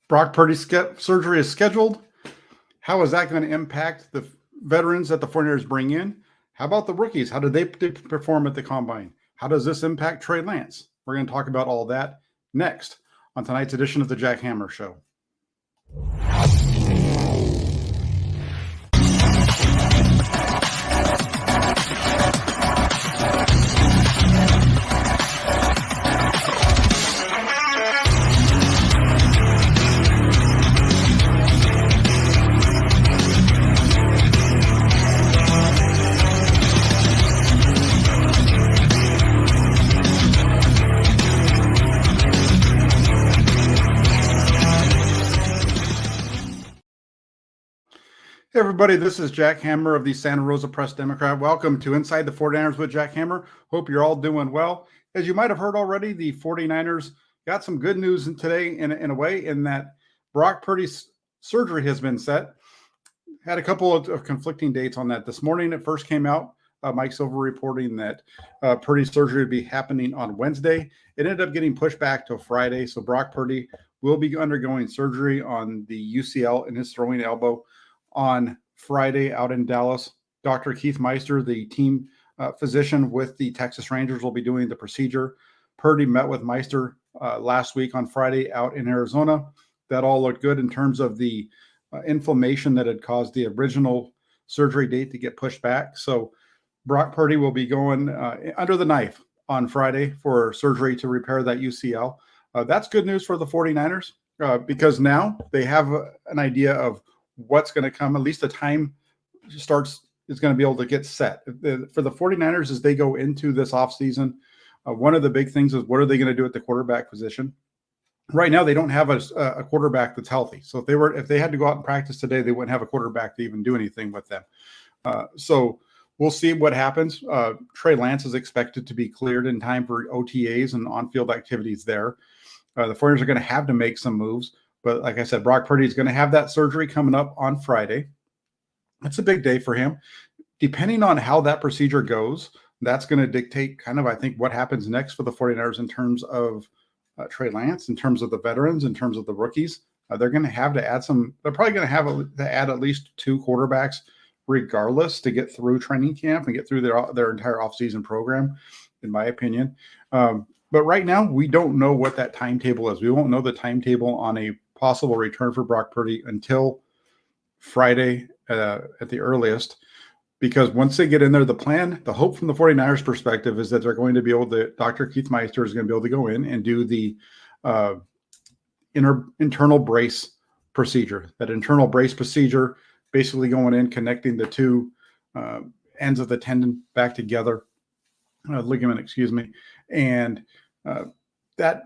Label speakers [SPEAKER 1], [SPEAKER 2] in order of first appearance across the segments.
[SPEAKER 1] Brock Purdy's surgery is scheduled. How is that going to impact the veterans that the 49ers bring in? How about the rookies? How did they perform at the combine? How does this impact Trey Lance? We're going to talk about all that next on tonight's edition of the Jack Hammer Show. Hey everybody, this is Jack Hammer of the Santa Rosa Press-Democrat. Welcome to Inside the 49ers with Jack Hammer. Hope you're all doing well. As you might have heard already, the 49ers got some good news today in a way in that Brock Purdy's surgery has been set. Had a couple of conflicting dates on that. This morning it first came out, Mike Silver reporting that Purdy's surgery would be happening on Wednesday. It ended up getting pushed back to Friday, so Brock Purdy will be undergoing surgery on the UCL in his throwing elbow on Friday out in Dallas. Dr. Keith Meister, the team physician with the Texas Rangers, will be doing the procedure. Purdy met with Meister last week on Friday out in Arizona. That all looked good in terms of the inflammation that had caused the original surgery date to get pushed back. So Brock Purdy will be going under the knife on Friday for surgery to repair that UCL. That's good news for the 49ers because now they have an idea of what's going to come. At least the time is going to be able to get set. For the 49ers, as they go into this offseason, one of the big things is what are they going to do at the quarterback position? Right now, they don't have a quarterback that's healthy. So if they had to go out and practice today, they wouldn't have a quarterback to even do anything with them. So we'll see what happens. Trey Lance is expected to be cleared in time for OTAs and on-field activities there. The 49ers are going to have to make some moves. But like I said, Brock Purdy is going to have that surgery coming up on Friday. That's a big day for him. Depending on how that procedure goes, that's going to dictate kind of, I think, what happens next for the 49ers in terms of Trey Lance, in terms of the veterans, in terms of the rookies. They're going to have to add some. They're probably going to have to add at least 2 quarterbacks regardless to get through training camp and get through their entire offseason program, in my opinion. But right now, we don't know what that timetable is. We won't know the timetable on a possible return for Brock Purdy until Friday at the earliest, because once they get in there, the hope from the 49ers perspective is that they're going to be able to, Dr. Keith Meister is going to be able to go in and do the internal brace procedure. That internal brace procedure, basically going in, connecting the 2 ends of the tendon back together, ligament, and that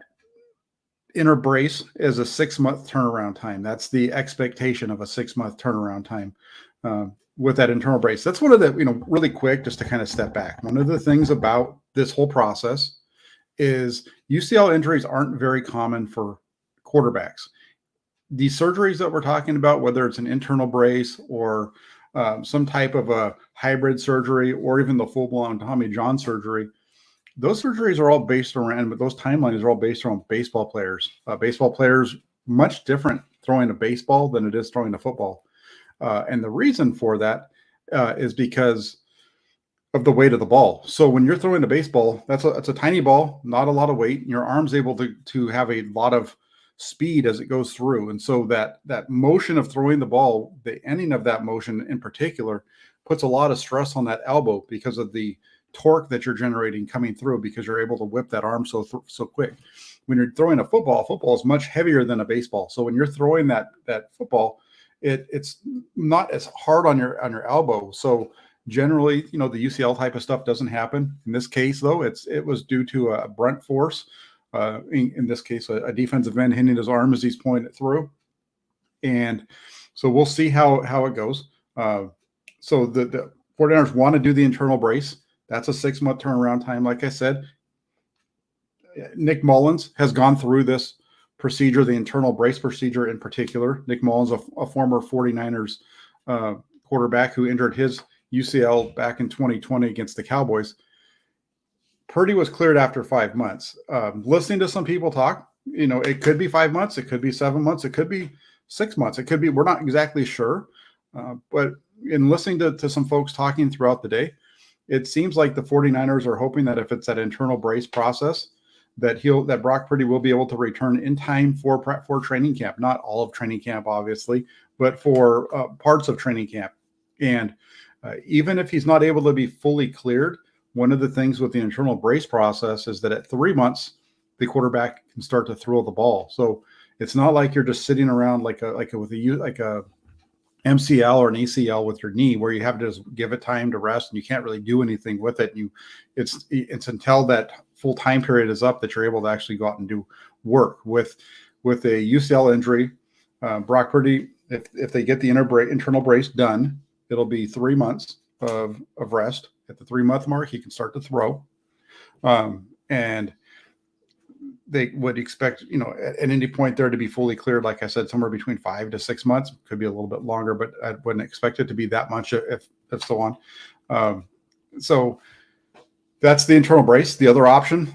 [SPEAKER 1] inner brace is a 6-month turnaround time. That's the expectation of a 6-month turnaround time with that internal brace. That's one of the, really quick, just to kind of step back. One of the things about this whole process is UCL injuries aren't very common for quarterbacks. The surgeries that we're talking about, whether it's an internal brace or some type of a hybrid surgery or even the full-blown Tommy John surgery, those surgeries are all based around, but those timelines are all based around baseball players. Baseball players, much different throwing a baseball than it is throwing a football. And the reason for that is because of the weight of the ball. So when you're throwing a baseball, it's a tiny ball, not a lot of weight. And your arm's able to have a lot of speed as it goes through. And so that motion of throwing the ball, the ending of that motion in particular, puts a lot of stress on that elbow because of the torque that you're generating coming through, because you're able to whip that arm so quick. When you're throwing a football is much heavier than a baseball. So when you're throwing that football, it's not as hard on your elbow. So generally, the UCL type of stuff doesn't happen. In this case, though, it was due to a brunt force. In this case, a defensive end hitting his arm as he's pulling it through. And so we'll see how it goes. So the 49ers want to do the internal brace. That's a 6-month turnaround time. Like I said, Nick Mullins has gone through this procedure, the internal brace procedure in particular. Nick Mullins, a former 49ers quarterback who injured his UCL back in 2020 against the Cowboys. Purdy was cleared after 5 months. Listening to some people talk, It could be 5 months, it could be 7 months, it could be 6 months, it could be, we're not exactly sure. But in listening to some folks talking throughout the day, it seems like the 49ers are hoping that if it's that internal brace process, that Brock Purdy will be able to return in time for training camp. Not all of training camp, obviously, but for parts of training camp. And even if he's not able to be fully cleared, one of the things with the internal brace process is that at 3 months, the quarterback can start to throw the ball. So it's not like you're just sitting around like a MCL or an ACL with your knee, where you have to just give it time to rest and you can't really do anything with it. It's until that full time period is up that you're able to actually go out and do work with a UCL injury. Brock Purdy, if they get the internal brace done, it'll be 3 months of rest. At the 3-month mark, he can start to throw. And they would expect, at any point there to be fully cleared, like I said, somewhere between 5 to 6 months. Could be a little bit longer, but I wouldn't expect it to be that much if so on. So that's the internal brace. The other option,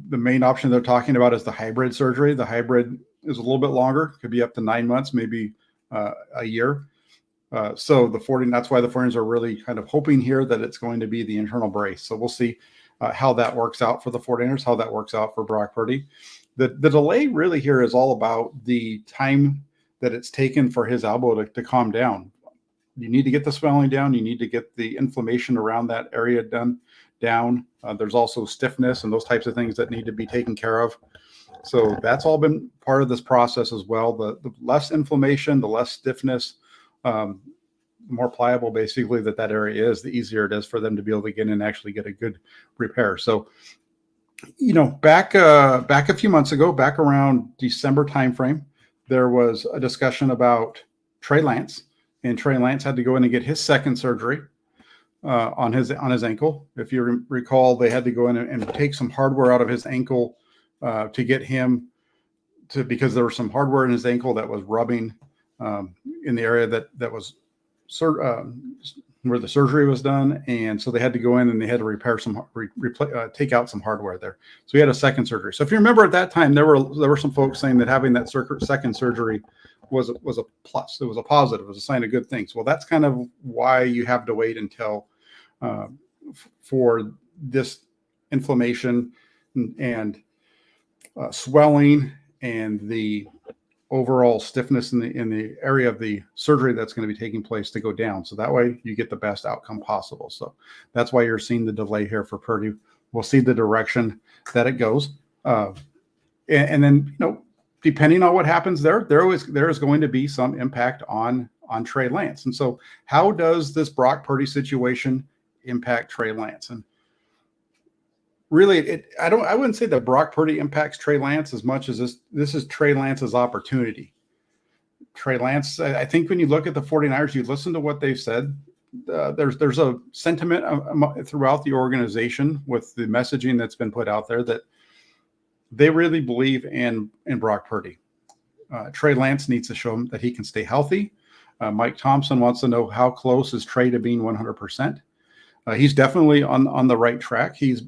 [SPEAKER 1] the main option they're talking about, is the hybrid surgery. The hybrid is a little bit longer, could be up to 9 months, maybe a year. So that's why the 49ers are really kind of hoping here that it's going to be the internal brace. So we'll see how that works out for the 49ers, how that works out for Brock Purdy. The delay really here is all about the time that it's taken for his elbow to calm down. You need to get the swelling down. You need to get the inflammation around that area down. There's also stiffness and those types of things that need to be taken care of. So that's all been part of this process as well. The less inflammation, the less stiffness, more pliable basically that area is, the easier it is for them to be able to get in and actually get a good repair. So, back a few months ago, back around December timeframe, there was a discussion about Trey Lance, and Trey Lance had to go in and get his second surgery on his ankle. If you recall, they had to go in and take some hardware out of his ankle to get him to, because there was some hardware in his ankle that was rubbing in the area that was where the surgery was done, and so they had to go in and they had to repair take out some hardware there. So he had a second surgery. So if you remember at that time, there were some folks saying that having that second surgery was a plus. It was a positive. It was a sign of good things. Well, that's kind of why you have to wait until for this inflammation and swelling and the overall stiffness in the area of the surgery that's going to be taking place to go down. So that way you get the best outcome possible. So that's why you're seeing the delay here for Purdy. We'll see the direction that it goes. And then, depending on what happens there is going to be some impact on Trey Lance. And so how does this Brock Purdy situation impact Trey Lance? And really, I wouldn't say that Brock Purdy impacts Trey Lance as much as this is Trey Lance's opportunity. Trey Lance, I think when you look at the 49ers, you listen to what they've said, there's a sentiment throughout the organization with the messaging that's been put out there that they really believe in Brock Purdy. Trey Lance needs to show him that he can stay healthy. Mike Thompson wants to know how close is Trey to being 100%. He's definitely on the right track. He's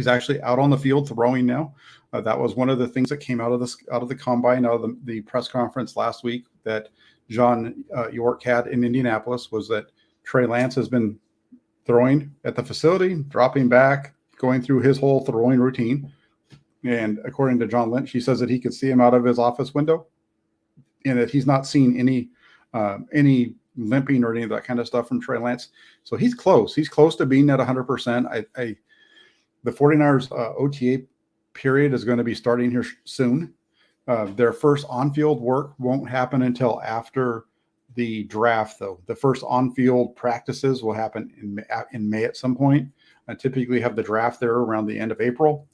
[SPEAKER 1] actually out on the field throwing now. That was one of the things that came out of the combine, out of the press conference last week that John York had in Indianapolis, was that Trey Lance has been throwing at the facility, dropping back, going through his whole throwing routine. And according to John Lynch, he says that he could see him out of his office window and that he's not seen any limping or any of that kind of stuff from Trey Lance. So he's close. He's close to being at 100%. The 49ers OTA period is going to be starting here soon. Their first on-field work won't happen until after the draft, though. The first on-field practices will happen in May at some point. I typically have the draft there around the end of April.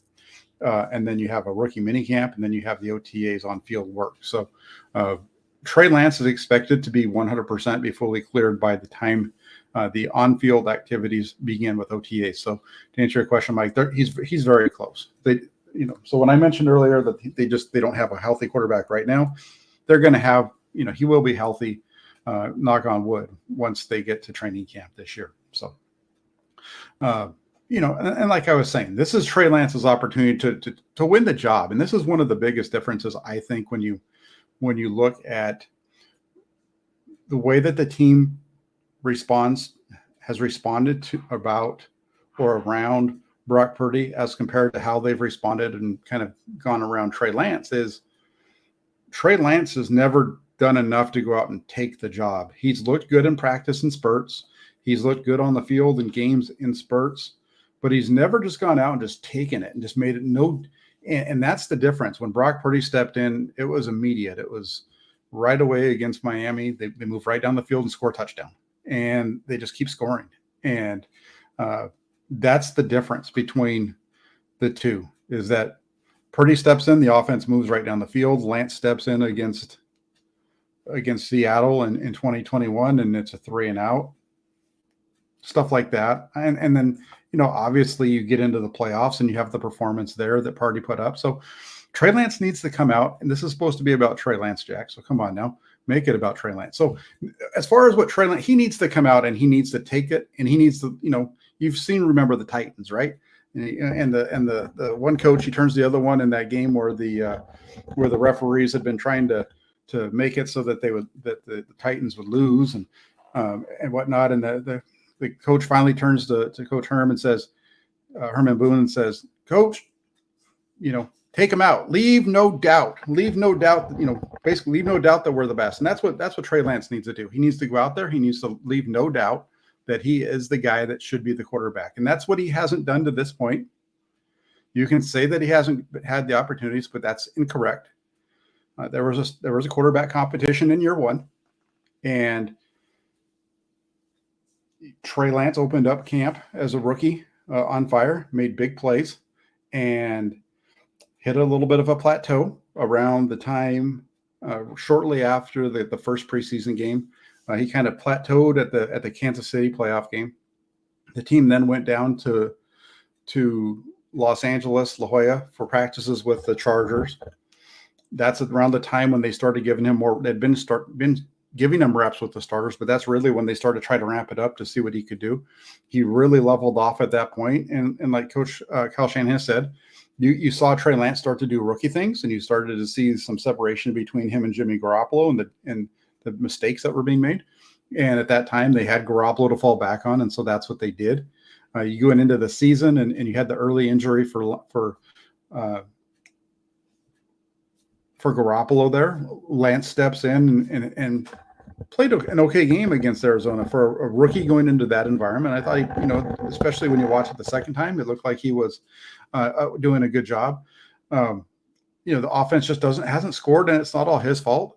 [SPEAKER 1] And then you have a rookie minicamp, and then you have the OTAs on-field work. So Trey Lance is expected to be 100%, be fully cleared by the time the on-field activities begin with OTAs. So to answer your question, Mike, he's very close. So when I mentioned earlier that they don't have a healthy quarterback right now, they're going to have, he will be healthy, knock on wood, once they get to training camp this year. So and like I was saying, this is Trey Lance's opportunity to win the job. And this is one of the biggest differences, I think, when you look at the way that the team has responded to about or around Brock Purdy as compared to how they've responded and kind of gone around Trey Lance. Is Trey Lance has never done enough to go out and take the job. He's looked good in practice in spurts. He's looked good on the field in games in spurts, but he's never just gone out and just taken it and just made it no. And that's the difference. When Brock Purdy stepped in, it was immediate. It was right away against Miami. They move right down the field and score a touchdown, and they just keep scoring. And that's the difference between the two, is that Purdy steps in, the offense moves right down the field. Lance steps in against Seattle in 2021, and it's a 3-and-out, stuff like that. And then, obviously you get into the playoffs and you have the performance there that Purdy put up. So Trey Lance needs to come out, and this is supposed to be about Trey Lance, Jack. So come on now, make it about Trey Lance. So as far as what Trey Lance, he needs to come out and he needs to take it, and he needs to, remember the Titans, right? And the one coach, he turns the other one in that game where the referees had been trying to make it so that the Titans would lose and whatnot. And the coach finally turns to Coach Herman Boone and says, Coach, take him out. Leave no doubt. Basically leave no doubt that we're the best. And that's what Trey Lance needs to do. He needs to go out there. He needs to leave no doubt that he is the guy that should be the quarterback. And that's what he hasn't done to this point. You can say that he hasn't had the opportunities, but that's incorrect. There was a quarterback competition in year one, and Trey Lance opened up camp as a rookie on fire, made big plays, and hit a little bit of a plateau around the time shortly after the first preseason game. He kind of plateaued at the Kansas City playoff game. The team then went down to Los Angeles, La Jolla, for practices with the Chargers. That's around the time when they started giving him more. They'd been giving him reps with the starters, but that's really when they started to try to ramp it up to see what he could do. He really leveled off at that point. And like Coach Kyle Shanahan said, you saw Trey Lance start to do rookie things, and you started to see some separation between him and Jimmy Garoppolo and the mistakes that were being made. And at that time, they had Garoppolo to fall back on, and so that's what they did. You going into the season, and you had the early injury for Garoppolo there. Lance steps in and played an okay game against Arizona for a rookie going into that environment. I thought, especially when you watch it the second time, it looked like he was doing a good job. The offense just hasn't scored, and it's not all his fault.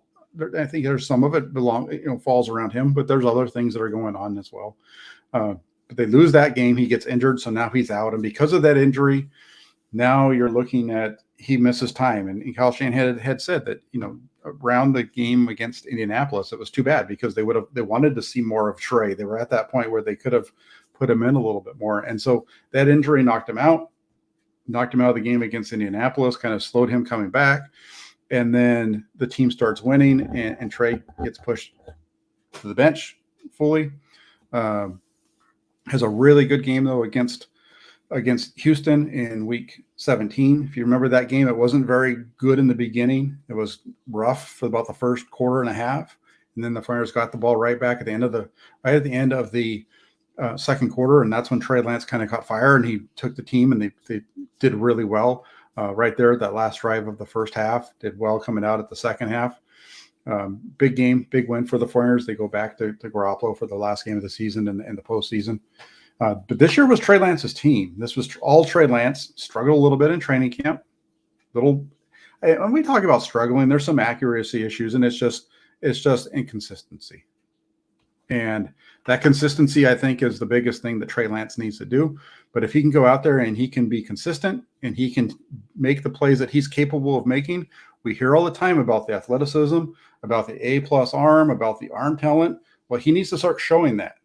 [SPEAKER 1] I think there's some of it falls around him, but there's other things that are going on as well. But they lose that game. He gets injured, so now he's out. And because of that injury, now you're looking at he misses time. And Kyle Shanahan had said that, around the game against Indianapolis, it was too bad because they wanted to see more of Trey. They were at that point where they could have put him in a little bit more. And so that injury knocked him out of the game against Indianapolis, kind of slowed him coming back. And then the team starts winning, and Trey gets pushed to the bench fully. Has a really good game, though, against Houston in week 17. If you remember that game, it wasn't very good in the beginning. It was rough for about the first quarter and a half. And then the Flyers got the ball right back at the end of the second quarter. And that's when Trey Lance kind of caught fire, and he took the team, and they did really well. Right there, that last drive of the first half, did well coming out at the second half. Big game, big win for the Flyers. They go back to Garoppolo for the last game of the season and the postseason. But this year was Trey Lance's team. This was all Trey Lance. Struggled a little bit in training camp. When we talk about struggling, there's some accuracy issues, and it's just inconsistency. And that consistency, I think, is the biggest thing that Trey Lance needs to do. But if he can go out there and he can be consistent and he can make the plays that he's capable of making, we hear all the time about the athleticism, about the A+ arm, about the arm talent. Well, he needs to start showing that.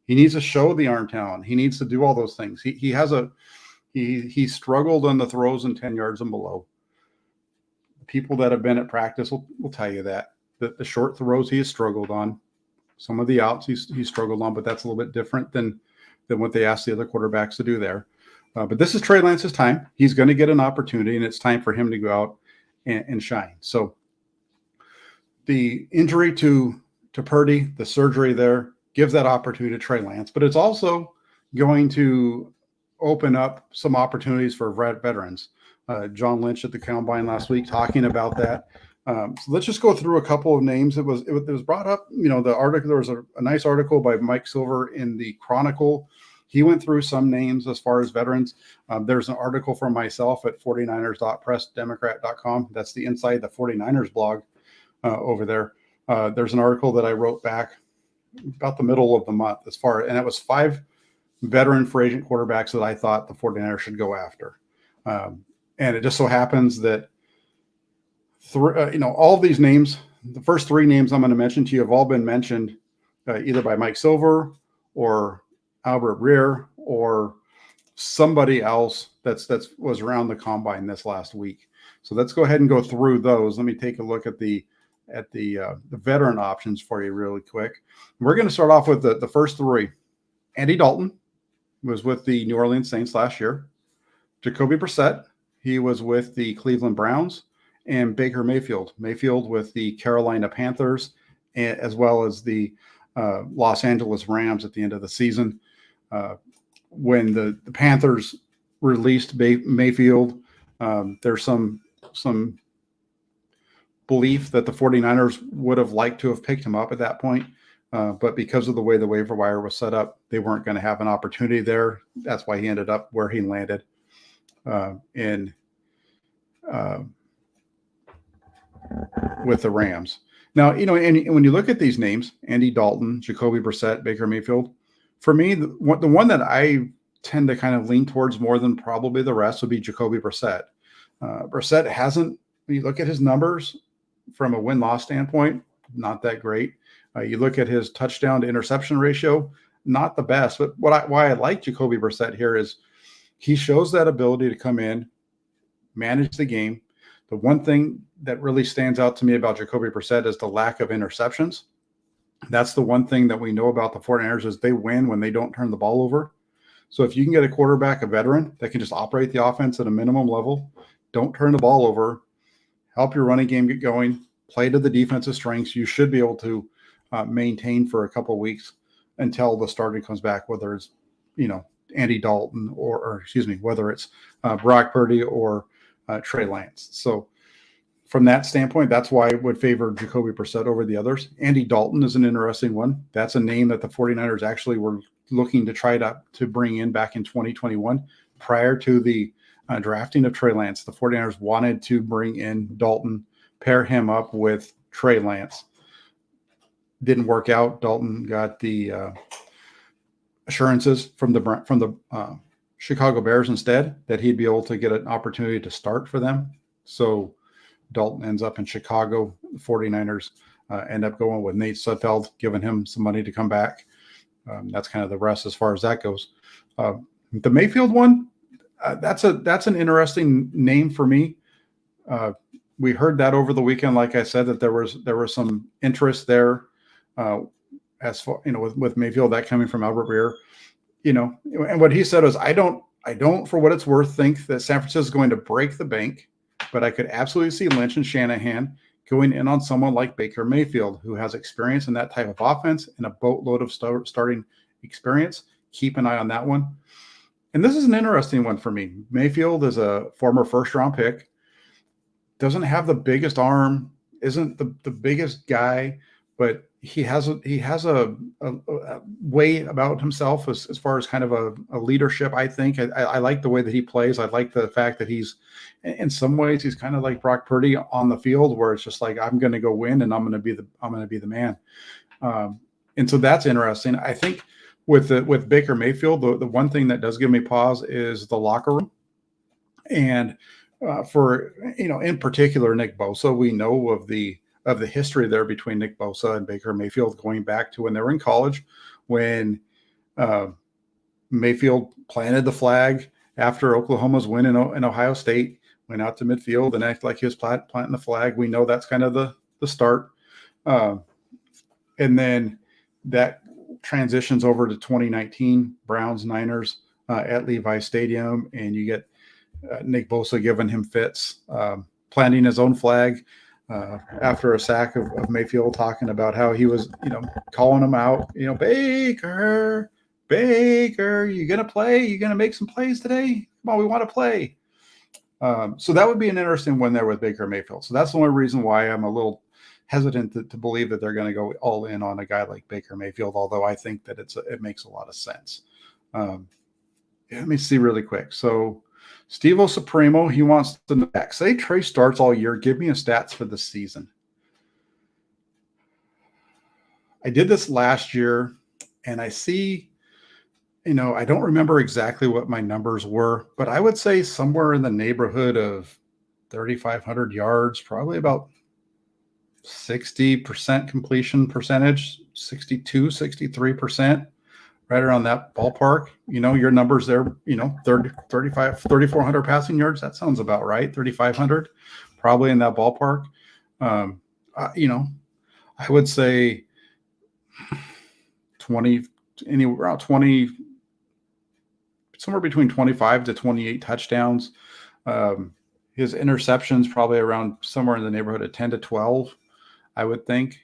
[SPEAKER 1] He needs to show the arm talent. He needs to do all those things. He struggled on the throws in 10 yards and below. People that have been at practice will tell you that the short throws he has struggled on. Some of the outs he struggled on, but that's a little bit different than than what they asked the other quarterbacks to do there. But this is Trey Lance's time. He's going to get an opportunity, and it's time for him to go out and shine. So the injury to Purdy, the surgery there, gives that opportunity to Trey Lance, but it's also going to open up some opportunities for veterans. John Lynch at the Combine last week talking about that. So let's just go through a couple of names. It was brought up, the article, there was a nice article by Mike Silver in the Chronicle. He went through some names as far as veterans. There's an article from myself at 49ers.pressdemocrat.com. That's the Inside the 49ers blog over there. There's an article that I wrote back about the middle of the month and it was 5 veteran free agent quarterbacks that I thought the 49ers should go after. And it just so happens that all of these names, the first 3 names I'm going to mention to you have all been mentioned either by Mike Silver or Albert Breer or somebody else that was around the Combine this last week. So let's go ahead and go through those. Let me take a look at the veteran options for you really quick. We're going to start off with the first 3. Andy Dalton was with the New Orleans Saints last year. Jacoby Brissett, he was with the Cleveland Browns. And Baker Mayfield with the Carolina Panthers, as well as the Los Angeles Rams at the end of the season. When the Panthers released Mayfield, there's some belief that the 49ers would have liked to have picked him up at that point. But because of the way the waiver wire was set up, they weren't going to have an opportunity there. That's why he ended up where he landed with the Rams. Now, and when you look at these names, Andy Dalton, Jacoby Brissett, Baker Mayfield, for me, the one that I tend to kind of lean towards more than probably the rest would be Jacoby Brissett. Brissett hasn't, when you look at his numbers from a win-loss standpoint, not that great. You look at his touchdown to interception ratio, not the best. But why I like Jacoby Brissett here is he shows that ability to come in, manage the game. The one thing that really stands out to me about Jacoby Brissett is the lack of interceptions. That's the one thing that we know about the 49ers is they win when they don't turn the ball over. So if you can get a quarterback, a veteran, that can just operate the offense at a minimum level, don't turn the ball over, help your running game get going, play to the defensive strengths, you should be able to maintain for a couple of weeks until the starting comes back, whether it's, Andy Dalton or whether it's Brock Purdy or Trey Lance. So from that standpoint, that's why I would favor Jacoby Brissett over the others. Andy Dalton is an interesting one. That's a name that the 49ers actually were looking to try to bring in back in 2021 prior to the drafting of Trey Lance. The 49ers wanted to bring in Dalton, pair him up with Trey Lance. Didn't work out. Dalton got the assurances from the Chicago Bears instead that he'd be able to get an opportunity to start for them. So Dalton ends up in Chicago. The 49ers end up going with Nate Sudfeld, giving him some money to come back. That's kind of the rest as far as that goes. The Mayfield one, that's an interesting name for me. We heard that over the weekend, like I said, that there was some interest there. As far, with Mayfield, that coming from Albert Breer, and what he said was, I don't, for what it's worth, think that San Francisco is going to break the bank, but I could absolutely see Lynch and Shanahan going in on someone like Baker Mayfield, who has experience in that type of offense and a boatload of starting experience. Keep an eye on that one. And this is an interesting one for me. Mayfield is a former first-round pick, doesn't have the biggest arm, isn't the biggest guy, but he has a way about himself as far as kind of a leadership. I think I like the way that he plays. I like the fact that he's, in some ways, he's kind of like Brock Purdy on the field, where it's just like, I'm going to go win and I'm going to be the man. And so that's interesting. I think with Baker Mayfield, the one thing that does give me pause is the locker room, and for in particular Nick Bosa. We know of the history there between Nick Bosa and Baker Mayfield going back to when they were in college, when Mayfield planted the flag after Oklahoma's win in Ohio State, went out to midfield and acted like he was planting the flag. We know that's kind of the start. And then that transitions over to 2019 Browns Niners at Levi Stadium, and you get Nick Bosa giving him fits, planting his own flag after a sack of Mayfield, talking about how he was, calling him out, Baker, you going to play? You going to make some plays today? Come on, we want to play. So that would be an interesting one there with Baker Mayfield. So that's the only reason why I'm a little hesitant to believe that they're going to go all in on a guy like Baker Mayfield, although I think that it makes a lot of sense. Let me see really quick. So Steve-O Supremo, he wants to know, say Trey starts all year. Give me a stats for the season. I did this last year, and I see, I don't remember exactly what my numbers were, but I would say somewhere in the neighborhood of 3,500 yards, probably about 60% completion percentage, 62, 63%, right around that ballpark. Your numbers there, 3,400 passing yards. That sounds about right. 3,500, probably in that ballpark. I would say 20, anywhere around 20, somewhere between 25 to 28 touchdowns. His interceptions probably around somewhere in the neighborhood of 10 to 12, I would think.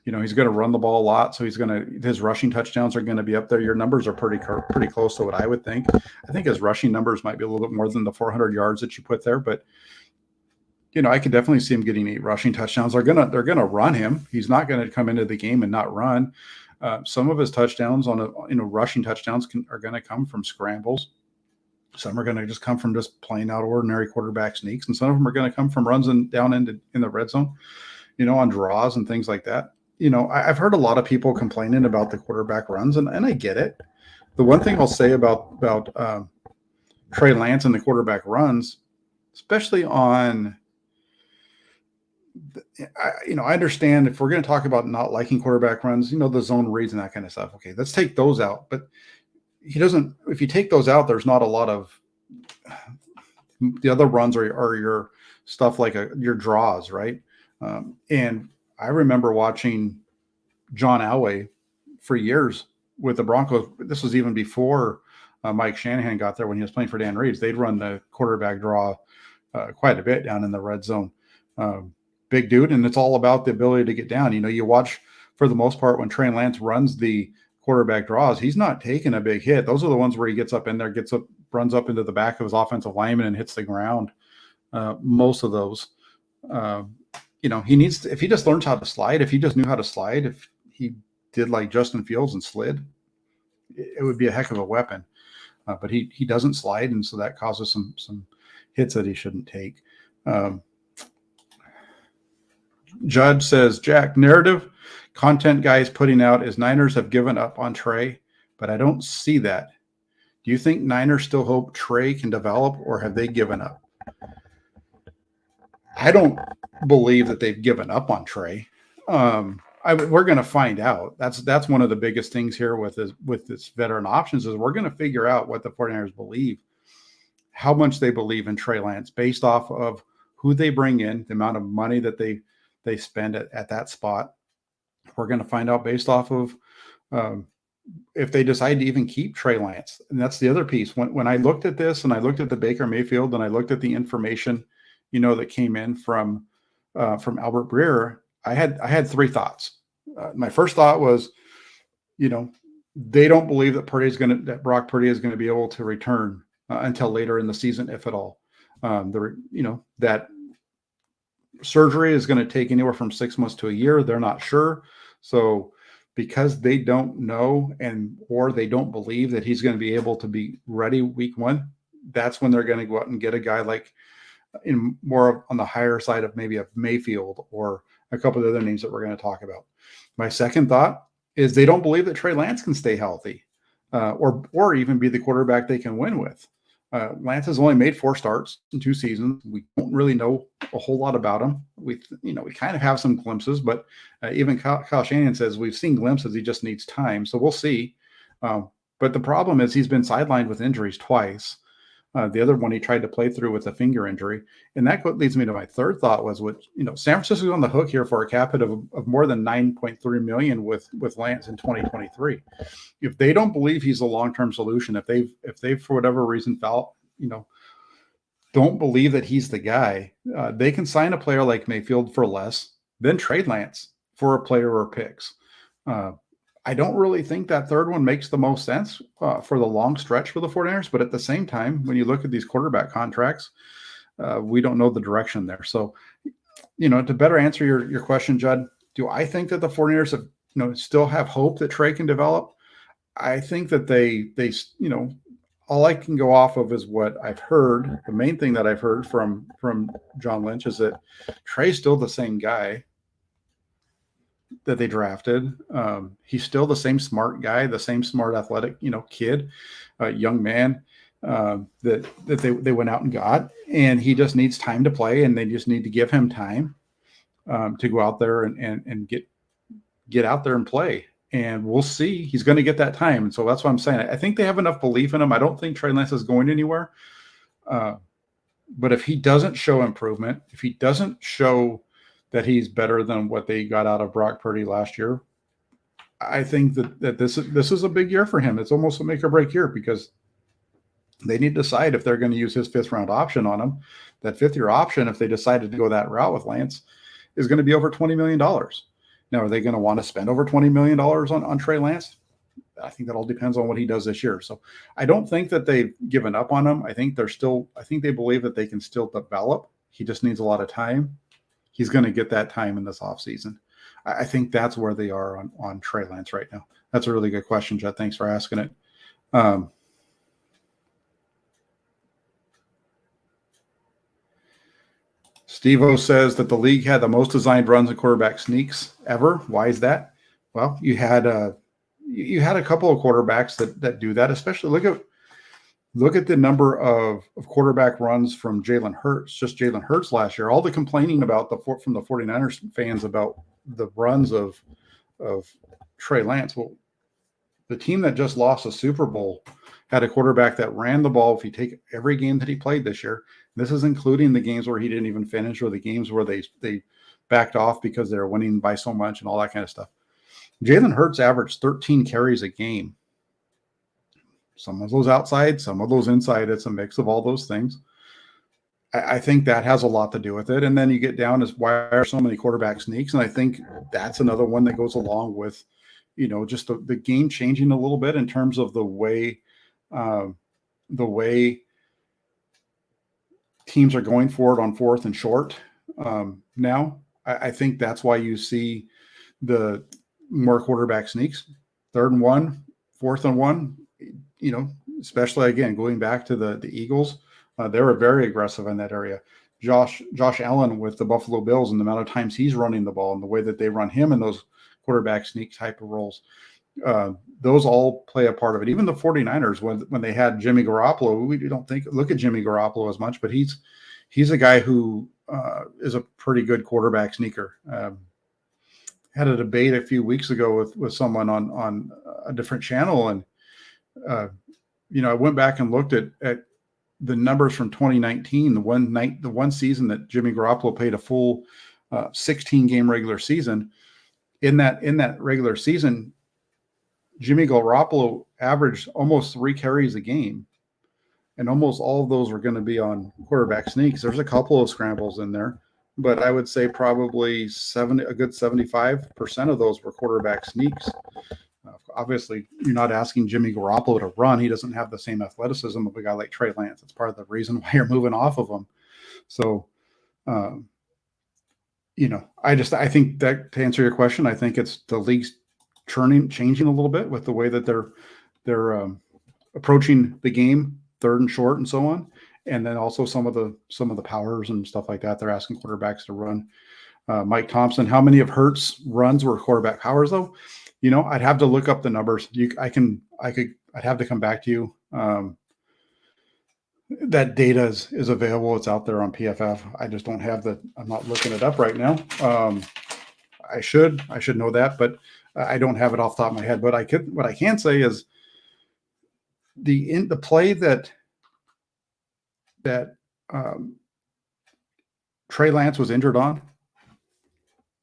[SPEAKER 1] He's going to run the ball a lot, so his rushing touchdowns are going to be up there. Your numbers are pretty close to what I would think. I think his rushing numbers might be a little bit more than the 400 yards that you put there, but I could definitely see him getting 8 rushing touchdowns. They're gonna run him. He's not going to come into the game and not run. Some of his touchdowns rushing touchdowns are going to come from scrambles. Some are going to just come from just playing out ordinary quarterback sneaks, and some of them are going to come from runs down in the red zone, on draws and things like that. I've heard a lot of people complaining about the quarterback runs, and I get it. The one thing I'll say about Trey Lance and the quarterback runs, especially on, I understand if we're going to talk about not liking quarterback runs, the zone reads and that kind of stuff. Okay, let's take those out. But if you take those out, there's not a lot of the other runs are your stuff like your draws, right? And I remember watching John Elway for years with the Broncos. This was even before Mike Shanahan got there when he was playing for Dan Reeves. They'd run the quarterback draw quite a bit down in the red zone. Big dude, and it's all about the ability to get down. You watch, for the most part, when Trey Lance runs the quarterback draws, he's not taking a big hit. Those are the ones where he gets up in there, runs up into the back of his offensive lineman and hits the ground. Most of those. He needs to, if he just learns how to slide, if he just knew how to slide, if he did like Justin Fields and slid, it would be a heck of a weapon. But he doesn't slide, and so that causes some hits that he shouldn't take. Judd says, Jack, narrative content guys putting out is Niners have given up on Trey, but I don't see that. Do you think Niners still hope Trey can develop, or have they given up? I don't believe that they've given up on Trey. We're going to find out. That's one of the biggest things here with this veteran options is we're going to figure out what the 49ers believe, how much they believe in Trey Lance based off of who they bring in, the amount of money that they spend at that spot. We're going to find out based off of if they decide to even keep Trey Lance. And that's the other piece. When I looked at this and I looked at the Baker Mayfield and I looked at the information, that came in from Albert Breer, I had 3 thoughts. My first thought was, they don't believe that Brock Purdy is going to be able to return until later in the season, if at all. That surgery is going to take anywhere from 6 months to a year. They're not sure. So because they don't know or they don't believe that he's going to be able to be ready week 1, that's when they're going to go out and get a guy like more on the higher side of maybe a Mayfield or a couple of other names that we're going to talk about. My second thought is they don't believe that Trey Lance can stay healthy or even be the quarterback they can win with. Lance has only made 4 starts in 2 seasons. We don't really know a whole lot about him. We kind of have some glimpses, but even Kyle Shanahan says we've seen glimpses. He just needs time. So we'll see. But the problem is he's been sidelined with injuries twice. The other one he tried to play through with a finger injury. And that leads me to my third thought was, San Francisco's on the hook here for a cap hit of more than $9.3 million with Lance in 2023. If they don't believe he's a long-term solution, if they for whatever reason felt, don't believe that he's the guy, they can sign a player like Mayfield for less, then trade Lance for a player or picks. I don't really think that third one makes the most sense for the long stretch for the 49ers. But at the same time, when you look at these quarterback contracts, we don't know the direction there. So, to better answer your question, Judd, do I think that the 49ers have, still have hope that Trey can develop? I think that they all I can go off of is what I've heard. The main thing that I've heard from John Lynch is that Trey's still the same guy that they drafted. He's still the same smart guy, the same smart athletic, kid, young man that they went out and got, and he just needs time to play, and they just need to give him time to go out there and get out there and play. And we'll see. He's going to get that time. And so that's what I'm saying. I think they have enough belief in him. I don't think Trey Lance is going anywhere. But if he doesn't show improvement, if he doesn't show that he's better than what they got out of Brock Purdy last year, I think that this is a big year for him. It's almost a make or break year because they need to decide if they're going to use his 5th round option on him. That 5th year option, if they decided to go that route with Lance, is going to be over $20 million. Now, are they going to want to spend over $20 million on Trey Lance? I think that all depends on what he does this year. So I don't think that they've given up on him. I think they believe that they can still develop. He just needs a lot of time. He's going to get that time in this offseason. I think that's where they are on Trey Lance right now. That's a really good question, Jed. Thanks for asking it. Steve-O says that the league had the most designed runs and quarterback sneaks ever. Why is that? Well, you had a couple of quarterbacks that do that. Especially look at the number of quarterback runs from Jalen Hurts, just Jalen Hurts last year. All the complaining about from the 49ers fans about the runs of Trey Lance. Well, the team that just lost the Super Bowl had a quarterback that ran the ball. If you take every game that he played this year, this is including the games where he didn't even finish or the games where they backed off because they were winning by so much and all that kind of stuff. Jalen Hurts averaged 13 carries a game. Some of those outside, some of those inside. It's a mix of all those things. I think that has a lot to do with it. And then you get down as why are so many quarterback sneaks? And I think that's another one that goes along with, just the game changing a little bit in terms of the way teams are going for it on 4th and short. Now, I think that's why you see the more quarterback sneaks, 3rd and 1, 4th and 1. Especially again going back to the Eagles, they were very aggressive in that area. Josh Allen with the Buffalo Bills and the amount of times he's running the ball and the way that they run him in those quarterback sneak type of roles. Those all play a part of it. Even the 49ers, when they had Jimmy Garoppolo, we don't look at Jimmy Garoppolo as much, but he's a guy who is a pretty good quarterback sneaker. Had a debate a few weeks ago with someone on a different channel, and I went back and looked at the numbers from 2019, the one season that Jimmy Garoppolo played a full 16 game regular season. In that regular season, Jimmy Garoppolo averaged almost 3 carries a game, and almost all of those were going to be on quarterback sneaks. There's a couple of scrambles in there, but I would say probably a good 75% of those were quarterback sneaks. Obviously, you're not asking Jimmy Garoppolo to run. He doesn't have the same athleticism of a guy like Trey Lance. It's part of the reason why you're moving off of him. So, I think that to answer your question, I think it's the league's changing a little bit with the way that they're approaching the game, 3rd and short and so on. And then also some of the powers and stuff like that. They're asking quarterbacks to run. Mike Thompson, how many of Hurts runs were quarterback powers though? I'd have to look up the numbers. I'd have to come back to you. That data is available. It's out there on PFF. I just don't have I'm not looking it up right now. I should know that, but I don't have it off the top of my head. But what I can say is the play that that Trey Lance was injured on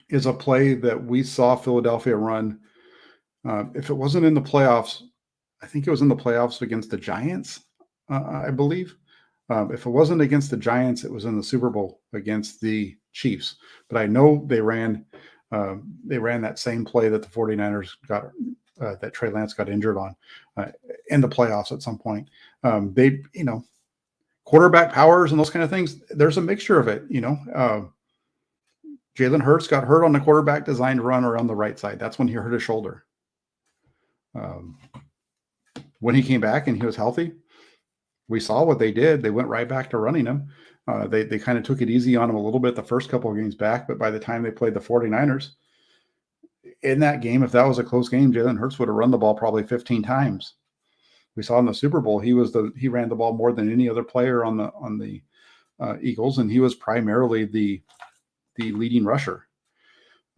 [SPEAKER 1] is a play that we saw Philadelphia run. If it wasn't in the playoffs, I think it was in the playoffs against the Giants, I believe. If it wasn't against the Giants, it was in the Super Bowl against the Chiefs. But I know they ran that same play that the 49ers got, that Trey Lance got injured on in the playoffs at some point. They, quarterback powers and those kind of things, there's a mixture of it, Jalen Hurts got hurt on the quarterback designed run around the right side. That's when he hurt his shoulder. When he came back and he was healthy, we saw what they did. They went right back to running him. They kind of took it easy on him a little bit the first couple of games back, but by the time they played the 49ers, in that game, if that was a close game, Jalen Hurts would have run the ball probably 15 times. We saw in the Super Bowl, he ran the ball more than any other player on the Eagles, and he was primarily the leading rusher.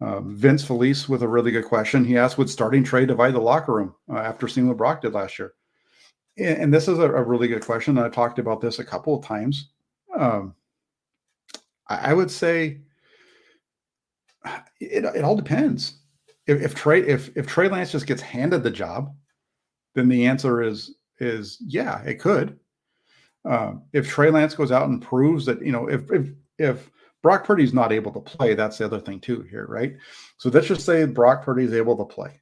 [SPEAKER 1] Vince Felice with a really good question. He asked, would starting Trey divide the locker room after seeing what Brock did last year? And this is a really good question. I've talked about this a couple of times. I would say it all depends. If Trey Lance just gets handed the job, then the answer is yeah, it could. If Trey Lance goes out and proves that, if Brock Purdy's not able to play, that's the other thing too here, right? So let's just say Brock Purdy is able to play.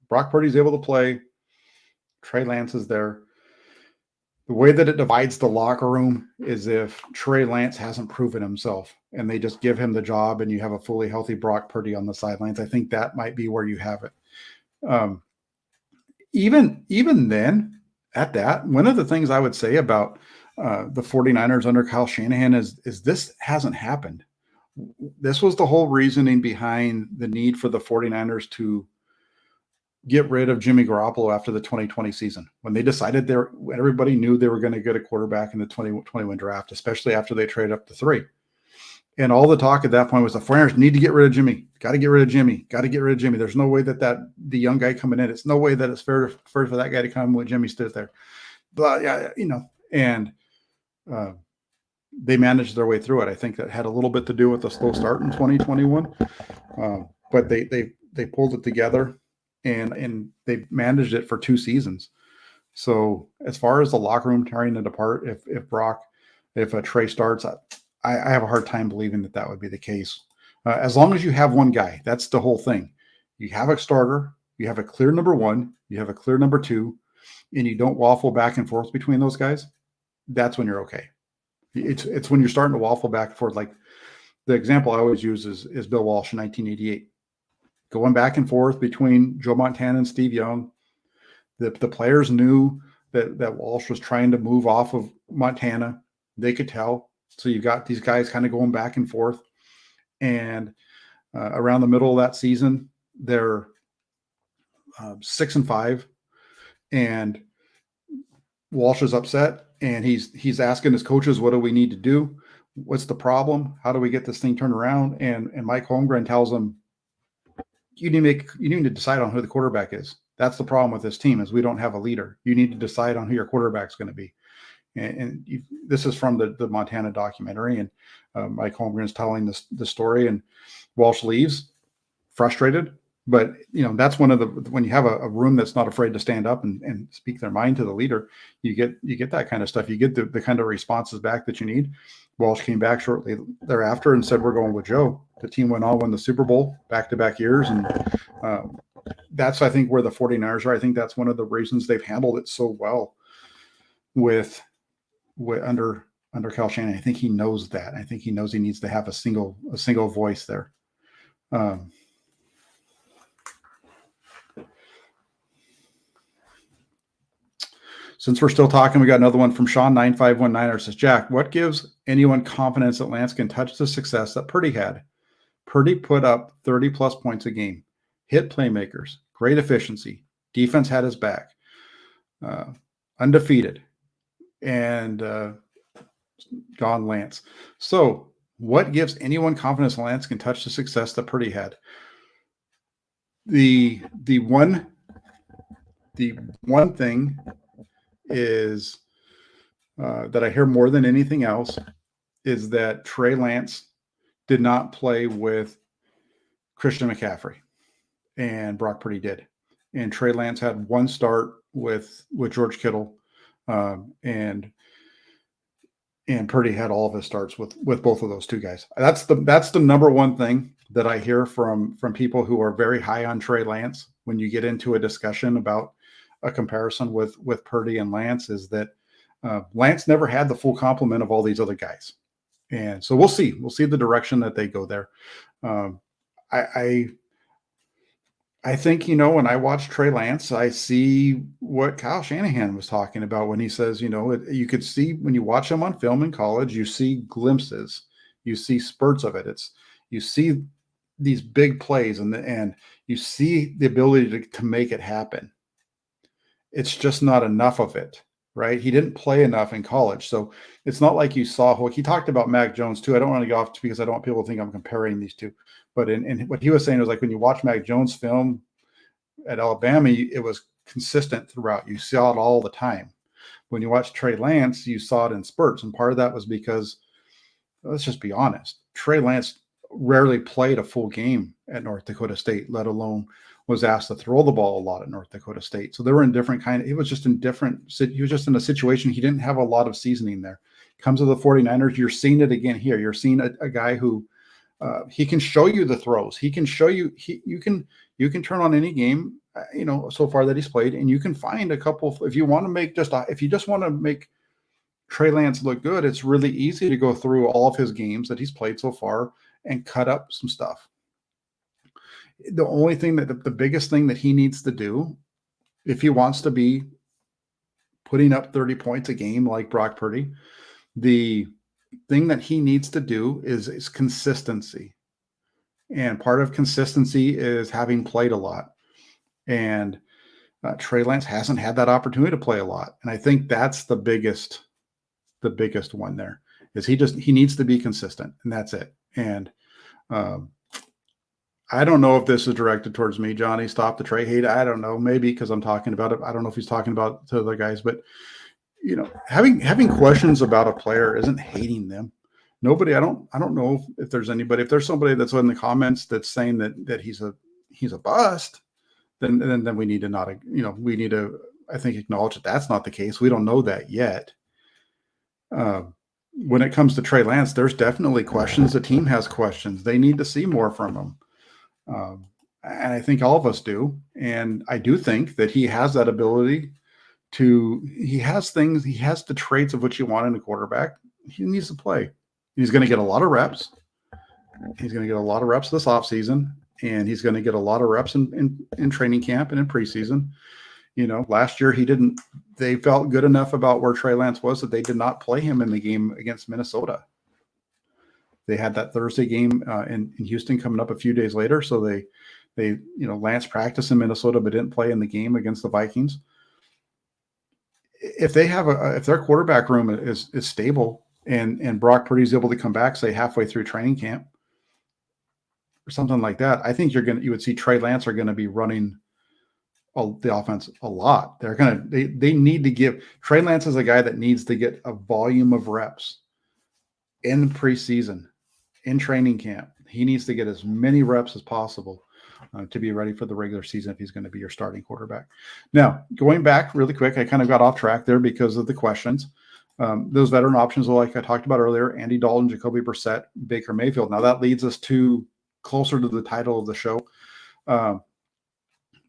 [SPEAKER 1] Brock Purdy's able to play. Trey Lance is there. The way that it divides the locker room is if Trey Lance hasn't proven himself and they just give him the job and you have a fully healthy Brock Purdy on the sidelines. I think that might be where you have it. Even then, at that, one of the things I would say about the 49ers under Kyle Shanahan is this hasn't happened. This was the whole reasoning behind the need for the 49ers to get rid of Jimmy Garoppolo after the 2020 season, when they decided everybody knew they were going to get a quarterback in the 2021 draft, especially after they traded up to 3. And all the talk at that point was the 49ers need to get rid of Jimmy. Got to get rid of Jimmy. Got to get rid of Jimmy. There's no way that the young guy coming in, it's no way that it's fair for that guy to come when Jimmy stood there. But yeah, and they managed their way through it. I think that had a little bit to do with the slow start in 2021, but they pulled it together and they managed it for 2 seasons. So as far as the locker room tearing it apart, if a Trey starts, I have a hard time believing that would be the case. As long as you have one guy, that's the whole thing. You have a starter, you have a clear number 1, you have a clear number 2, and you don't waffle back and forth between those guys. That's when you're okay. It's when you're starting to waffle back and forth. Like the example I always use is Bill Walsh in 1988, going back and forth between Joe Montana and Steve Young. The players knew that Walsh was trying to move off of Montana. They could tell. So you got these guys kind of going back and forth. And around the middle of that season, they're 6-5, and Walsh is upset, and he's asking his coaches, what do we need to do? What's the problem? How do we get this thing turned around? And Mike Holmgren tells him, you need to decide on who the quarterback is. That's the problem with this team, is we don't have a leader. You need to decide on who your quarterback's going to be. And this is from the Montana documentary, and Mike Holmgren is telling the story, and Walsh leaves frustrated. But that's when you have a room that's not afraid to stand up and speak their mind to the leader, you get that kind of stuff. You get the kind of responses back that you need. Walsh came back shortly thereafter and said, we're going with Joe. The team went on, won the Super Bowl back-to-back years, and that's, I think, where the 49ers are. I think that's one of the reasons they've handled it so well with under Kyle Shanahan. I think he knows that. I think he knows he needs to have a single voice there. Since we're still talking, we got another one from Sean 9519 says, Jack, what gives anyone confidence that Lance can touch the success that Purdy had? Purdy put up 30 plus points a game, hit playmakers, great efficiency, defense had his back, undefeated, and gone Lance. So what gives anyone confidence Lance can touch the success that Purdy had? The one thing is that I hear more than anything else is that Trey Lance did not play with Christian McCaffrey, and Brock Purdy did. And Trey Lance had one start with George Kittle, and Purdy had all of his starts with both of those two guys. That's the number one thing that I hear from people who are very high on Trey Lance when you get into a discussion about a comparison with Purdy and Lance, is that Lance never had the full complement of all these other guys. And so we'll see the direction that they go there. I think, when I watch Trey Lance, I see what Kyle Shanahan was talking about when he says, you could see when you watch him on film in college, you see glimpses, you see spurts of it. You see these big plays and you see the ability to make it happen. It's just not enough of it, right? He didn't play enough in college. So it's not like you saw, he talked about Mac Jones too. I don't want to go off because I don't want people to think I'm comparing these two. But in what he was saying was like when you watch Mac Jones film at Alabama, it was consistent throughout. You saw it all the time. When you watch Trey Lance, you saw it in spurts. And part of that was because, let's just be honest, Trey Lance rarely played a full game at North Dakota State, let alone was asked to throw the ball a lot at North Dakota State. So they were in different he was just in a situation. He didn't have a lot of seasoning there. Comes to the 49ers. You're seeing it again here. You're seeing a guy who, he can show you the throws. He can show you, you can turn on any game, so far that he's played, and you can find a couple. If you want to make if you just want to make Trey Lance look good, it's really easy to go through all of his games that he's played so far and cut up some stuff. The only thing the biggest thing that he needs to do, if he wants to be putting up 30 points a game like Brock Purdy, the thing that he needs to do is consistency. And part of consistency is having played a lot. And Trey Lance hasn't had that opportunity to play a lot. And I think that's the biggest one there is he needs to be consistent, and that's it. And I don't know if this is directed towards me, Johnny. Stop the Trey hate. I don't know. Maybe because I'm talking about it. I don't know if he's talking about to other guys, but having questions about a player isn't hating them. Nobody. I don't know if there's anybody. If there's somebody that's in the comments that's saying that he's a bust, then we need to we need to, I think, acknowledge that that's not the case. We don't know that yet. When it comes to Trey Lance, there's definitely questions. The team has questions. They need to see more from him. And I think all of us do. And I do think that he has that ability he has the traits of what you want in a quarterback. He needs to play. He's going to get a lot of reps. He's going to get a lot of reps this offseason, and he's going to get a lot of reps in training camp and in preseason. Last year they felt good enough about where Trey Lance was that they did not play him in the game against Minnesota. They had that Thursday game in Houston coming up a few days later. So they Lance practiced in Minnesota, but didn't play in the game against the Vikings. If they have if their quarterback room is stable and Brock Purdy is able to come back, say halfway through training camp or something like that, I think you would see Trey Lance are going to be running the offense a lot. They need to give Trey Lance is a guy that needs to get a volume of reps in preseason, in training camp. He needs to get as many reps as possible to be ready for the regular season if he's going to be your starting quarterback. Now, going back really quick, I kind of got off track there because of the questions. Those veteran options are like I talked about earlier: Andy Dalton, Jacoby Brissett, Baker Mayfield. Now that leads us to closer to the title of the show.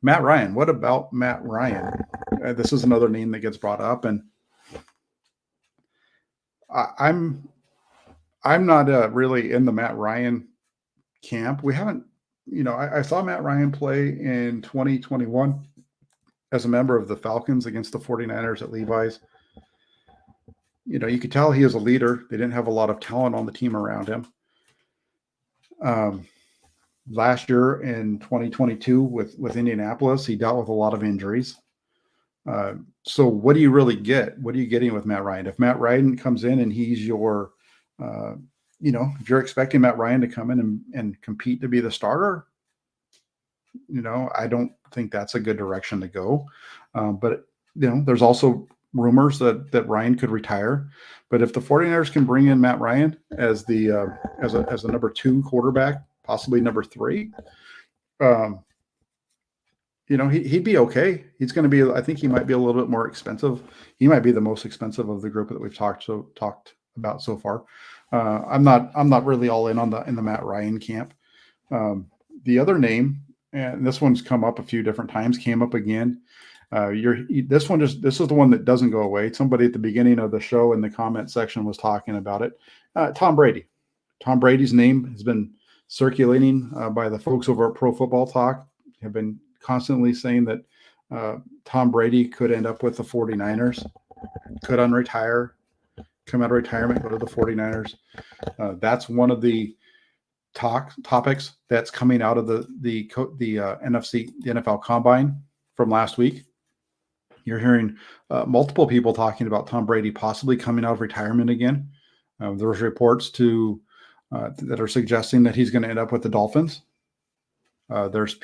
[SPEAKER 1] Matt Ryan. What about Matt Ryan? This is another name that gets brought up, and I'm not really in the Matt Ryan camp. We haven't, I saw Matt Ryan play in 2021 as a member of the Falcons against the 49ers at Levi's. You could tell he is a leader. They didn't have a lot of talent on the team around him. Last year in 2022 with Indianapolis, he dealt with a lot of injuries. So what do you really get? What are you getting with Matt Ryan? If Matt Ryan comes in and he's your, if you're expecting Matt Ryan to come in and compete to be the starter, I don't think that's a good direction to go. But there's also rumors that Ryan could retire. But if the 49ers can bring in Matt Ryan as the as a number 2 quarterback, possibly number 3, um, he'd be okay. He's going to be. I think he might be a little bit more expensive. He might be the most expensive of the group that we've talked about so far. I'm not really all in the Matt Ryan camp. The other name, and this one's come up a few different times, came up again. This is the one that doesn't go away. Somebody at the beginning of the show in the comment section was talking about it. Tom Brady. Tom Brady's name has been circulating by the folks over at Pro Football Talk. Have been constantly saying that Tom Brady could end up with the 49ers, could unretire, come out of retirement, go to the 49ers. That's one of the topics that's coming out of the NFL Combine from last week. You're hearing multiple people talking about Tom Brady possibly coming out of retirement again. There's reports that are suggesting that he's going to end up with the Dolphins. There's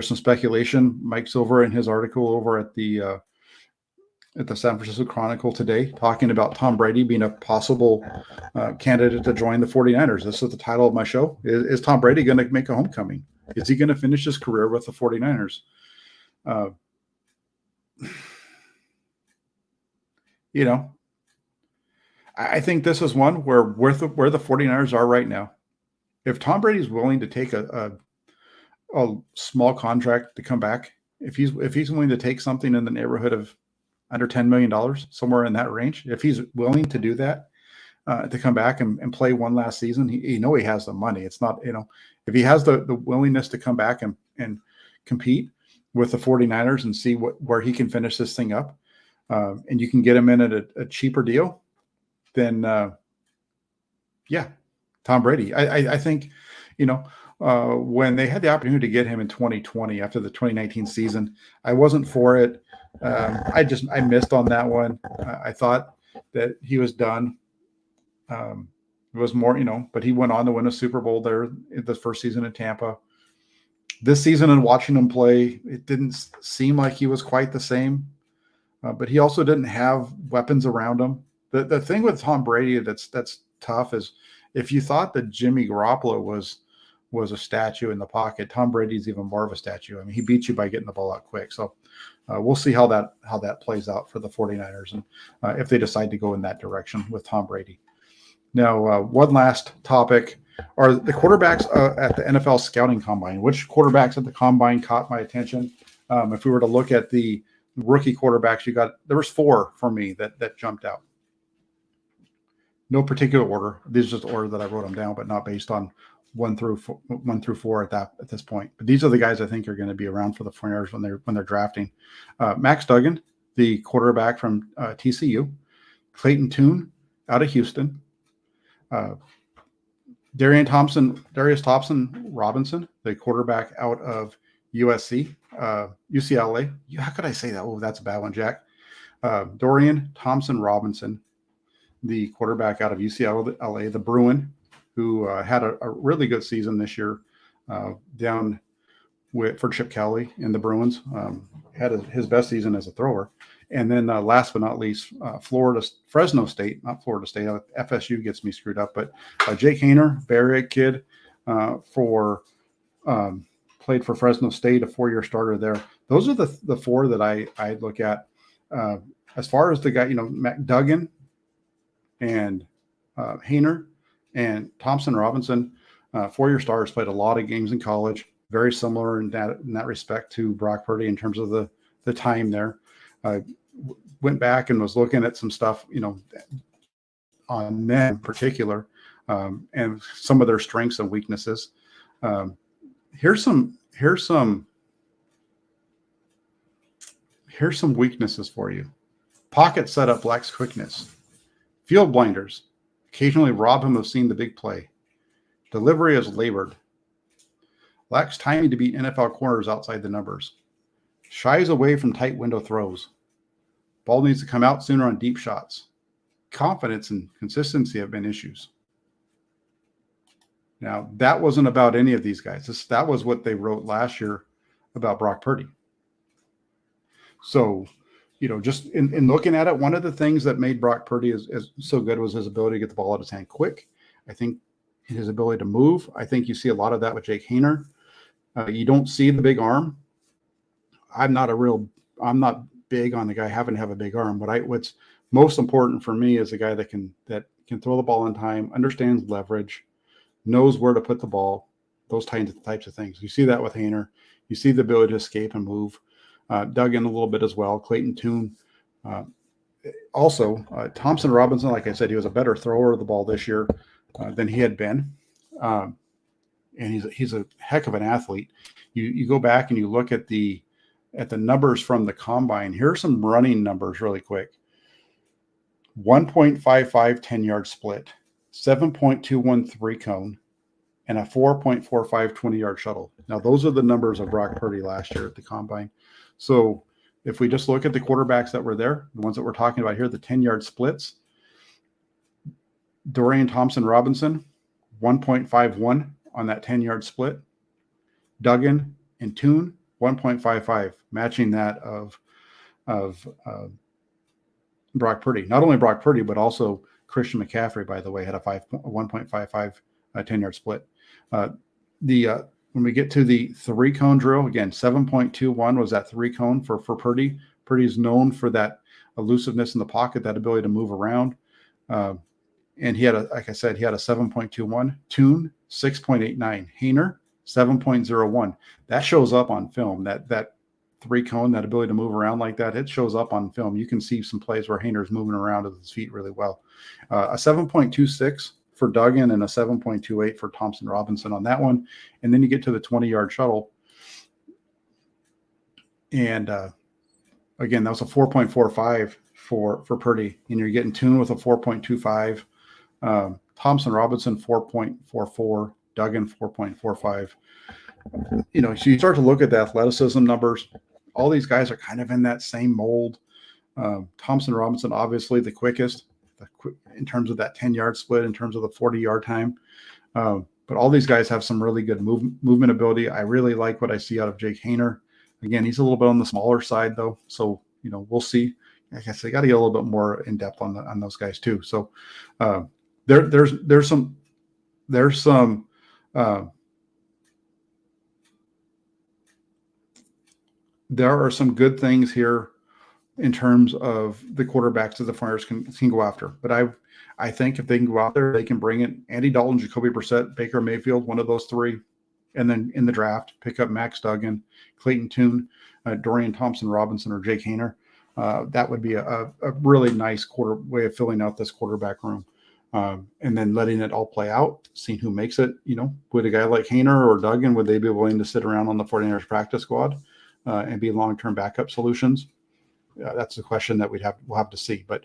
[SPEAKER 1] some speculation. Mike Silver in his article over at the San Francisco Chronicle today talking about Tom Brady being a possible candidate to join the 49ers. This is the title of my show. Is Tom Brady going to make a homecoming? Is he going to finish his career with the 49ers? I think this is one where the 49ers are right now. If Tom Brady's willing to take a small contract to come back, if he's willing to take something in the neighborhood of under $10 million, somewhere in that range, if he's willing to do that, to come back and play one last season, he has the money. It's not, if he has the willingness to come back and compete with the 49ers and see where he can finish this thing up, and you can get him in at a cheaper deal, then Tom Brady. I think, when they had the opportunity to get him in 2020 after the 2019 season, I wasn't for it. I missed on that one. I thought that he was done. It was more, but he went on to win a Super Bowl there in the first season in Tampa. This season, and watching him play, it didn't seem like he was quite the same. But he also didn't have weapons around him. The thing with Tom Brady that's tough is if you thought that Jimmy Garoppolo was a statue in the pocket, Tom Brady's even more of a statue. I mean, he beats you by getting the ball out quick. So we'll see how that plays out for the 49ers and if they decide to go in that direction with Tom Brady. Now, one last topic are the quarterbacks at the NFL scouting combine. Which quarterbacks at the combine caught my attention? If we were to look at the rookie quarterbacks, there was 4 for me that jumped out. No particular order. These are just order that I wrote them down, but not based on 1 through 4 at this point. But these are the guys I think are going to be around for the 49ers when they're drafting. Max Duggan, the quarterback from TCU. Clayton Tune out of Houston. Darius Thompson Robinson, the quarterback out of UCLA. How could I say that? Oh, that's a bad one, Jack. Dorian Thompson Robinson, the quarterback out of UCLA, the Bruin, who had a really good season this year down for Chip Kelly and the Bruins. Had his best season as a thrower. And then last but not least, Fresno State, not Florida State. FSU gets me screwed up, but Jake Haener, Barrick kid, played for Fresno State, a 4-year starter there. Those are the 4 that I look at. As far as the guy, Mac Duggan and Haener and Thompson Robinson, 4-year stars, played a lot of games in college. Very similar in that respect to Brock Purdy in terms of the time there. Went back and was looking at some stuff, on them in particular, and some of their strengths and weaknesses. Here's some weaknesses for you. Pocket setup lacks quickness. Field blinders occasionally rob him of seeing the big play. Delivery is labored. Lacks timing to beat NFL corners outside the numbers. Shies away from tight window throws. Ball needs to come out sooner on deep shots. Confidence and consistency have been issues. Now, that wasn't about any of these guys. That was what they wrote last year about Brock Purdy. So just in looking at it, one of the things that made Brock Purdy is so good was his ability to get the ball out of his hand quick. I think his ability to move. I think you see a lot of that with Jake Haener. You don't see the big arm. I'm not big on the guy having to have a big arm. What's most important for me is a guy that can throw the ball in time, understands leverage, knows where to put the ball, those types of things. You see that with Haener. You see the ability to escape and move. Dug in a little bit as well. Clayton Tune. Also, Thompson Robinson, like I said, he was a better thrower of the ball this year than he had been. And he's a heck of an athlete. You go back and you look at the numbers from the combine. Here are some running numbers really quick. 1.55 10-yard split, 7.21 3-cone, and a 4.45 20-yard shuttle. Now, those are the numbers of Brock Purdy last year at the combine. So if we just look at the quarterbacks that were there, the ones that we're talking about here, the 10-yard splits, Dorian Thompson-Robinson, 1.51 on that 10-yard split. Duggan and Tune, 1.55, matching that of Brock Purdy. Not only Brock Purdy, but also Christian McCaffrey, by the way, had a 1.55 10-yard split. When we get to the 3-cone drill, again, 7.21 was that 3-cone for Purdy. Purdy's known for that elusiveness in the pocket, that ability to move around. And he had like I said, he had a 7.21. Tune, 6.89. Haener, 7.01. That shows up on film. That 3-cone, that ability to move around like that, it shows up on film. You can see some plays where Haener's moving around with his feet really well. A 7.26 for Duggan and a 7.28 for Thompson Robinson on that one. And then you get to the 20-yard shuttle. And again, that was a 4.45 for Purdy. And you're getting Tune with a 4.25. Thompson Robinson, 4.44. Duggan, 4.45. So you start to look at the athleticism numbers. All these guys are kind of in that same mold. Thompson Robinson, obviously the quickest in terms of that 10-yard split, in terms of the 40-yard time. But all these guys have some really good movement ability. I really like what I see out of Jake Haener. Again, he's a little bit on the smaller side, though. So, we'll see. I guess they got to get a little bit more in depth on those guys, too. So there's some there are some good things here in terms of the quarterbacks that the Flyers can go after. But I think if they can go out there, they can bring in Andy Dalton, Jacoby Brissett, Baker Mayfield, one of those three. And then in the draft, pick up Max Duggan, Clayton Tune, Dorian Thompson-Robinson, or Jake Haener. That would be a really nice way of filling out this quarterback room. And then letting it all play out, seeing who makes it. Would a guy like Haener or Duggan, would they be willing to sit around on the 49ers practice squad and be long-term backup solutions? That's the question that we'll have to see. But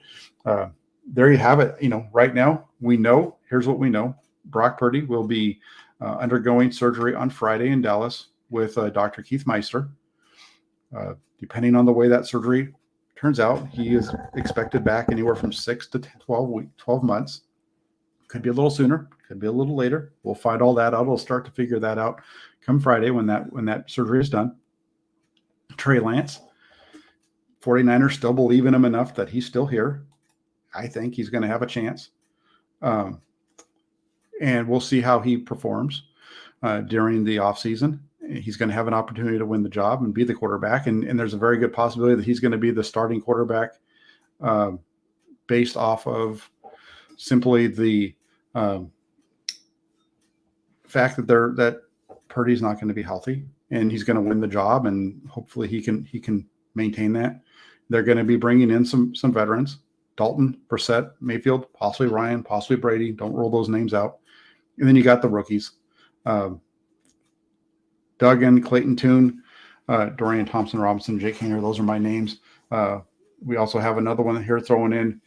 [SPEAKER 1] there you have it. Right now we know. Here's what we know: Brock Purdy will be undergoing surgery on Friday in Dallas with Dr. Keith Meister. Depending on the way that surgery turns out, he is expected back anywhere from 6 to 12 months. Could be a little sooner, could be a little later. We'll find all that out. We'll start to figure that out come Friday when that surgery is done. Trey Lance, 49ers still believe in him enough that he's still here. I think he's going to have a chance. And we'll see how he performs during the offseason. He's going to have an opportunity to win the job and be the quarterback. And there's a very good possibility that he's going to be the starting quarterback based off of simply the fact that Purdy's not going to be healthy, and he's going to win the job, and hopefully he can maintain that. They're going to be bringing in some veterans: Dalton, Brissett, Mayfield, possibly Ryan, possibly Brady. Don't roll those names out. And then you got the rookies: Duggan, Clayton Tune, Dorian Thompson-Robinson, Jake Haener. Those are my names. We also have another one here throwing in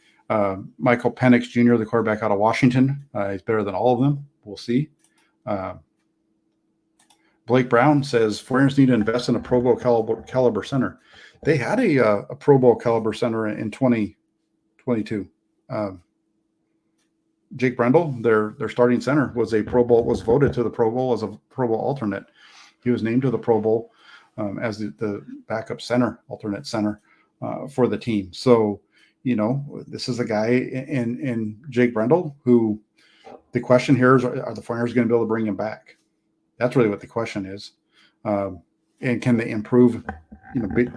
[SPEAKER 1] Michael Penix Jr., the quarterback out of Washington. He's better than all of them. We'll see. Blake Brown says 49ers need to invest in a Pro Bowl caliber center. They had a Pro Bowl caliber center in 2022. Jake Brendel, their starting center, was voted to the Pro Bowl as a Pro Bowl alternate. He was named to the Pro Bowl as the backup center, alternate center. for the team. So, this is a guy in Jake Brendel who the question here is, are the 49ers going to be able to bring him back? That's really what the question is. And can they improve,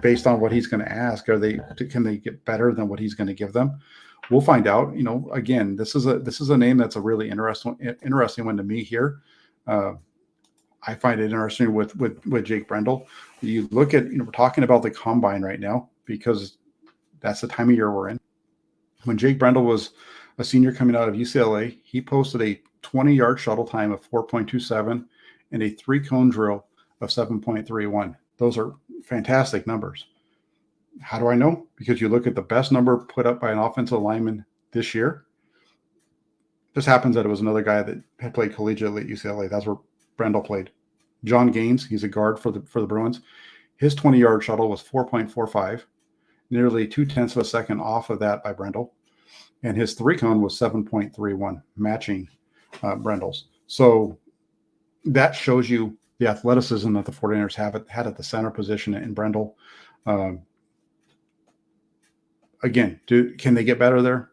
[SPEAKER 1] based on what he's going to ask? Can they get better than what he's going to give them? We'll find out. Again, this is a name that's a really interesting one to me here. I find it interesting with Jake Brendel. You look at, we're talking about the combine right now because that's the time of year we're in. When Jake Brendel was a senior coming out of UCLA, he posted a 20-yard shuttle time of 4.27 and a 3-cone drill of 7.31. Those are fantastic numbers. How do I know? Because you look at the best number put up by an offensive lineman this year. This happens that it was another guy that had played collegiately at UCLA. That's where Brendel played. John Gaines, he's a guard for the Bruins. His 20-yard shuttle was 4.45, nearly 0.2 of a second off of that by Brendel. And his 3-cone was 7.31, matching Brendel's. So that shows you the athleticism that the 49ers had at the center position in Brendel. Again, can they get better there?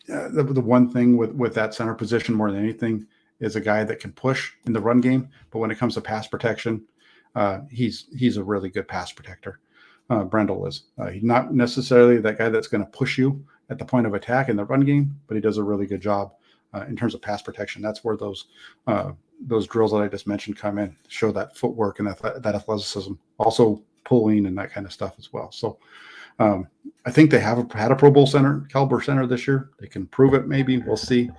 [SPEAKER 1] The one thing with that center position more than anything is a guy that can push in the run game, but when it comes to pass protection, he's a really good pass protector. Brendel is. He's not necessarily that guy that's going to push you at the point of attack in the run game, but he does a really good job in terms of pass protection. That's where those drills that I just mentioned come in, show that footwork and that athleticism, also pulling and that kind of stuff as well. So I think they have had a Pro Bowl caliber center this year. They can prove it. Maybe we'll see.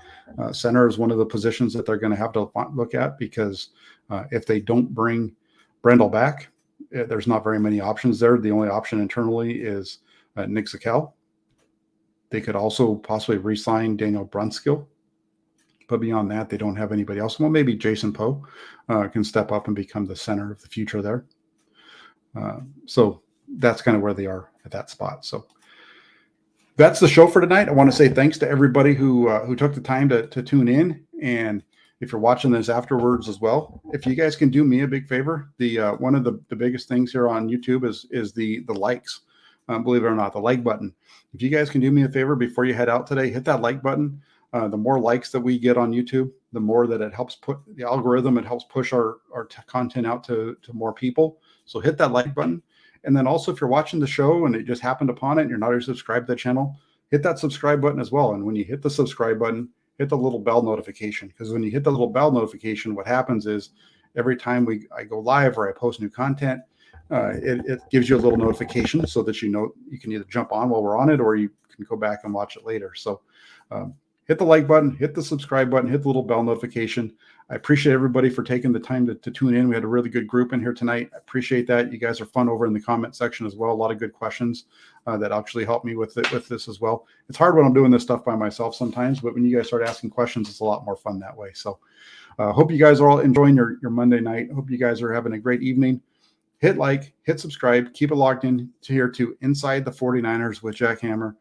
[SPEAKER 1] Center is one of the positions that they're going to have to look at because if they don't bring Brendel back, there's not very many options there. The only option internally is Nick Zakel. They could also possibly re-sign Daniel Brunskill. But beyond that, they don't have anybody else. Well, maybe Jason Poe can step up and become the center of the future there. So that's kind of where they are at that spot. So that's the show for tonight. I want to say thanks to everybody who took the time to tune in. And if you're watching this afterwards as well, if you guys can do me a big favor, the one of the biggest things here on YouTube is the likes. Believe it or not, the like button. If you guys can do me a favor before you head out today, hit that like button. The more likes that we get on YouTube, the more that it helps put the algorithm, it helps push our content out to more people. So hit that like button. And then also, if you're watching the show and it just happened upon it and you're not already subscribed to the channel, hit that subscribe button as well. And when you hit the subscribe button, hit the little bell notification. Because when you hit the little bell notification, what happens is every time I go live or I post new content, it gives you a little notification so that you can either jump on while we're on it or you can go back and watch it later. So hit the like button, hit the subscribe button, hit the little bell notification. I appreciate everybody for taking the time to tune in. We had a really good group in here tonight. I appreciate that. You guys are fun over in the comment section as well. A lot of good questions that actually helped me with this as well. It's hard when I'm doing this stuff by myself sometimes, but when you guys start asking questions, it's a lot more fun that way. So hope you guys are all enjoying your Monday night. Hope you guys are having a great evening. Hit like, hit subscribe, keep it logged in to Inside the 49ers with Jack Hammer.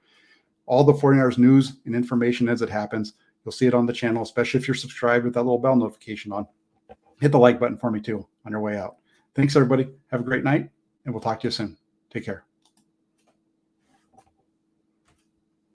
[SPEAKER 1] All the 49ers news and information as it happens. You'll see it on the channel, especially if you're subscribed with that little bell notification on. Hit the like button for me too on your way out. Thanks, everybody. Have a great night, and we'll talk to you soon. Take care.